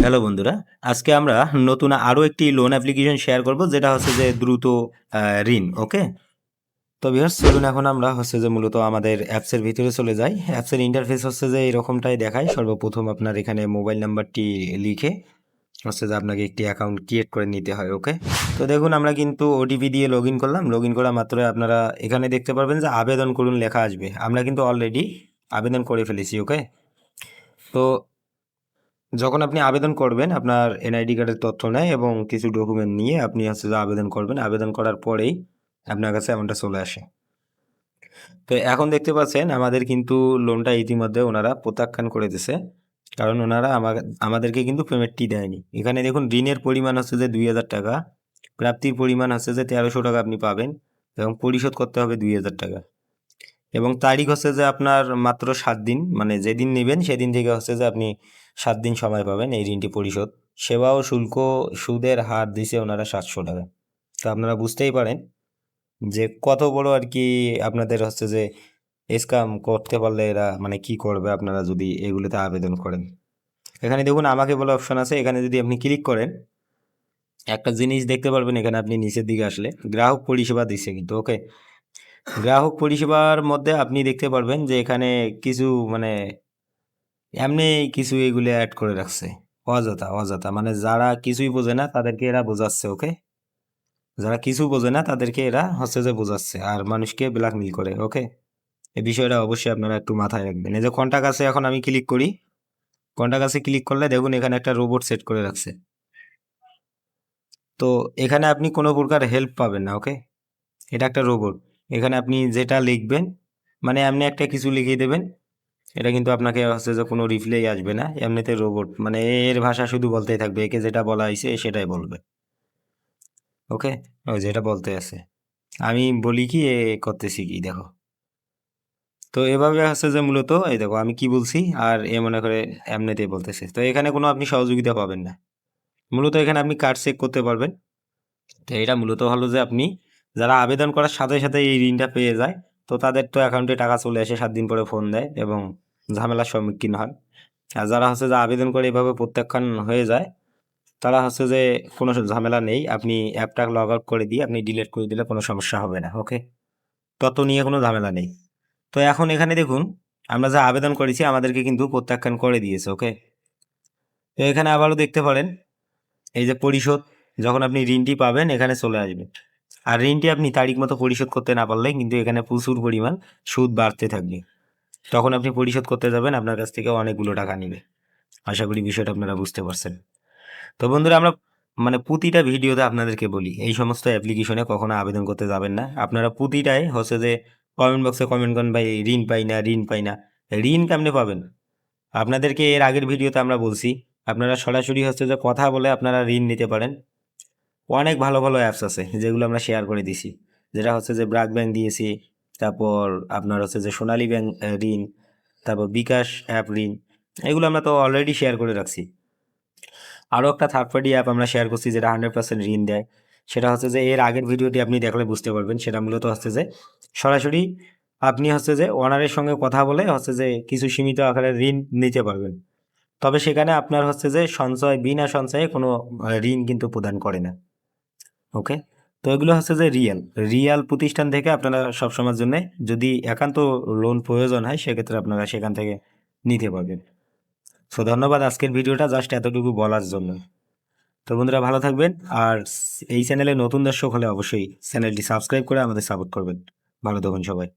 Hello বন্ধুরা, আজকে আমরা নতুন আরো একটি লোন অ্যাপ্লিকেশন শেয়ার করব যেটা হচ্ছে যে দ্রুত ঋণ। ওকে, তো ভিউয়ার্স চলুন এখন আমরা হচ্ছে যে মূলত আমাদের অ্যাপসের ভিতরে চলে যাই। অ্যাপসের ইন্টারফেস হচ্ছে যে এরকমটাই দেখায়। সর্বপ্রথম আপনার এখানে মোবাইল নাম্বারটি লিখে হচ্ছে যে আপনাকে একটি অ্যাকাউন্ট ক্রিয়েট করে নিতে হয়। ওকে, তো দেখুন আমরা কিন্তু ওটিপি দিয়ে লগ ইন করলাম। লগ ইন করা মাত্র আপনারা এখানে দেখতে পারবেন যে আবেদন করুন লেখা আসবে। আমরা কিন্তু অলরেডি আবেদন করে ফেলেছি। ওকে, তো যখন আপনি আবেদন করবেন আপনার এনআইডি কার্ডের তথ্য নেয় এবং কিছু ডকুমেন্ট নিয়ে আপনি হচ্ছে যে আবেদন করবেন। আবেদন করার পরেই আপনার কাছে অ্যামাউন্টটা চলে আসে। তো এখন দেখতে পাচ্ছেন আমাদের কিন্তু লোনটা ইতিমধ্যে ওনারা প্রত্যাখ্যান করে দিয়েছে, কারণ ওনারা আমাদেরকে কিন্তু পেমেন্টটি দেয়নি। এখানে দেখুন ঋণের পরিমাণ হচ্ছে যে 2000 টাকা, প্রাপ্তির পরিমাণ হচ্ছে যে 1300 টাকা আপনি পাবেন এবং পরিশোধ করতে হবে 2000 টাকা এবং তারিখ হচ্ছে যে আপনার মাত্র 7 দিন, মানে যেদিন নেবেন সেদিন থেকে হচ্ছে যে আপনি 7 দিন সময় পাবেন এই ঋণটি পরিশোধ। সেবা ও শুল্ক সুদের হার দিছে ওনারা 700 টাকা। তো আপনারা বুঝতেই পারেন যে কত বড় আর কি আপনাদের হচ্ছে যে স্ক্যাম করতে পারলে এরা মানে কি করবে আপনারা যদি এগুলোতে আবেদন করেন। এখানে দেখুন আমাকে বলে অপশন আছে, এখানে যদি আপনি ক্লিক করেন একটা জিনিস দেখতে পারবেন। এখানে আপনি নিচের দিকে আসলে গ্রাহক পরিষেবা দিচ্ছে কিন্তু। ওকে, গ্রাহক পরিষেবার মধ্যে আপনি দেখতে পারবেন যে এখানে কিছু মানে এমনি কিছু এগুলো অ্যাড করে রাখছে অযথা অযথা, মানে যারা কিছুই বোঝে না তাদেরকে এরা বোঝাচ্ছে। ওকে, যারা কিছু বোঝে না তাদেরকে এরা হচ্ছে যে বোঝাচ্ছে আর মানুষকে ব্ল্যাকমেইল করে। ওকে, এই বিষয়টা অবশ্যই আপনারা একটু মাথায় রাখবেন। এই যে কন্টাক্ট আছে, এখন আমি ক্লিক করি। কন্টাক্ট আছে ক্লিক করলে দেখুন এখানে একটা রোবট সেট করে রাখছে। তো এখানে আপনি কোনো প্রকার হেল্প পাবেন না। ওকে, এটা একটা রোবট। এখানে আপনি যেটা লিখবেন মানে এমনি একটা কিছু লিখিয়ে দেবেন, এটা কিন্তু আপনাকে হচ্ছে যে কোনো রিপ্লাই আসবে না। এমনিতে রোবট মানে এর ভাষা শুধু বলতেই থাকবে, একে যেটা বলা হয়েছে সেটাই বলবে। ওকে, ওই যেটা বলতে আছে আমি বলি কি এ করতেছি কি দেখো। তো এভাবে হচ্ছে যে মূলত এই দেখো আমি কি বলছি আর এ মনে করে এমনিতেই বলতেছে। তো এখানে কোনো আপনি সহযোগিতা পাবেন না। মূলত এখানে আপনি কার্ড চেক করতে পারবেন। তো এটা মূলত হলো যে আপনি যারা আবেদন করার সাথে সাথে এই ঋণটা পেয়ে যায়, তো তাদের তো অ্যাকাউন্টে টাকা চলে আসে, 7 দিন পরে ফোন দেয় এবং ঝামেলার সম্মুখীন হয়। আর যারা হচ্ছে যে আবেদন করে এভাবে প্রত্যাখ্যান হয়ে যায়, তারা হচ্ছে যে কোনো ঝামেলা নেই। আপনি অ্যাপটা লগ আউট করে দিয়ে আপনি ডিলিট করে দিলে কোনো সমস্যা হবে না। ওকে, তত নিয়ে কোনো ঝামেলা নেই। তো এখন এখানে দেখুন আমরা যা আবেদন করেছি আমাদেরকে কিন্তু প্রত্যাখ্যান করে দিয়েছে। ওকে, তো এখানে আবারও দেখতে পারেন এই যে পরিশোধ, যখন আপনি ঋণটি পাবেন এখানে চলে আসবে। আর ঋণটি আপনি তারিখ মতো পরিশোধ করতে না পারলে কিন্তু এখানে প্রচুর পরিমাণ সুদ বাড়তে থাকবে। তখন আপনি পরিশোধ করতে যাবেন, আপনার কাছ থেকে অনেকগুলো টাকা নেবে। আশা করি বিষয়টা আপনারা বুঝতে পারছেন। তো বন্ধুরা আমরা মানে প্রতিটা ভিডিওতে আপনাদেরকে বলি এই সমস্ত অ্যাপ্লিকেশনে কখনো আবেদন করতে যাবেন না। আপনারা প্রতিটাই হচ্ছে যে কমেন্ট বক্সে কমেন্ট করেন ভাই ঋণ পাই না ঋণ পাই না। ঋণ কেমনে পাবেন? আপনাদেরকে এর আগের ভিডিওতে আমরা বলছি আপনারা সরাসরি হচ্ছে যে কথা বলে আপনারা ঋণ নিতে পারেন। অনেক ভালো ভালো অ্যাপস আছে যেগুলো আমরা শেয়ার করে দিছি, যেটা হচ্ছে যে ব্র্যাক ব্যাংক দিয়েছি, তারপর আপনার হচ্ছে যে সোনালী ব্যাংক ঋণ, তারপর বিকাশ অ্যাপ ঋণ, এগুলো আমরা তো অলরেডি শেয়ার করে রাখছি। আরও একটা থার্ড পার্টি অ্যাপ আমরা শেয়ার করছি যেটা 100% ঋণ দেয়। সেটা হচ্ছে যে এর আগের ভিডিওটি আপনি দেখলে বুঝতে পারবেন। সেটা মূলত হচ্ছে যে সরাসরি আপনি হচ্ছে যে ওনারের সঙ্গে কথা বলে হচ্ছে যে কিছু সীমিত আকারে ঋণ নিতে পারবেন। তবে সেখানে আপনার হচ্ছে যে সঞ্চয় বিনা সঞ্চয়ে কোনো ঋণ কিন্তু প্রদান করে না। ওকে, তো এগুলো হচ্ছে যে রিয়েল রিয়েল প্রতিষ্ঠান থেকে আপনারা সবসময়ের জন্য যদি একান্ত লোন প্রয়োজন হয় সেক্ষেত্রে আপনারা সেখান থেকে নিতে পারবেন। সো ধন্যবাদ আজকের ভিডিওটা জাস্ট এতটুকু বলার জন্য। তো বন্ধুরা ভালো থাকবেন আর এই চ্যানেলে নতুন দর্শক হলে অবশ্যই চ্যানেলটি সাবস্ক্রাইব করে আমাদের সাপোর্ট করবেন। ভালো থাকুন সবাই।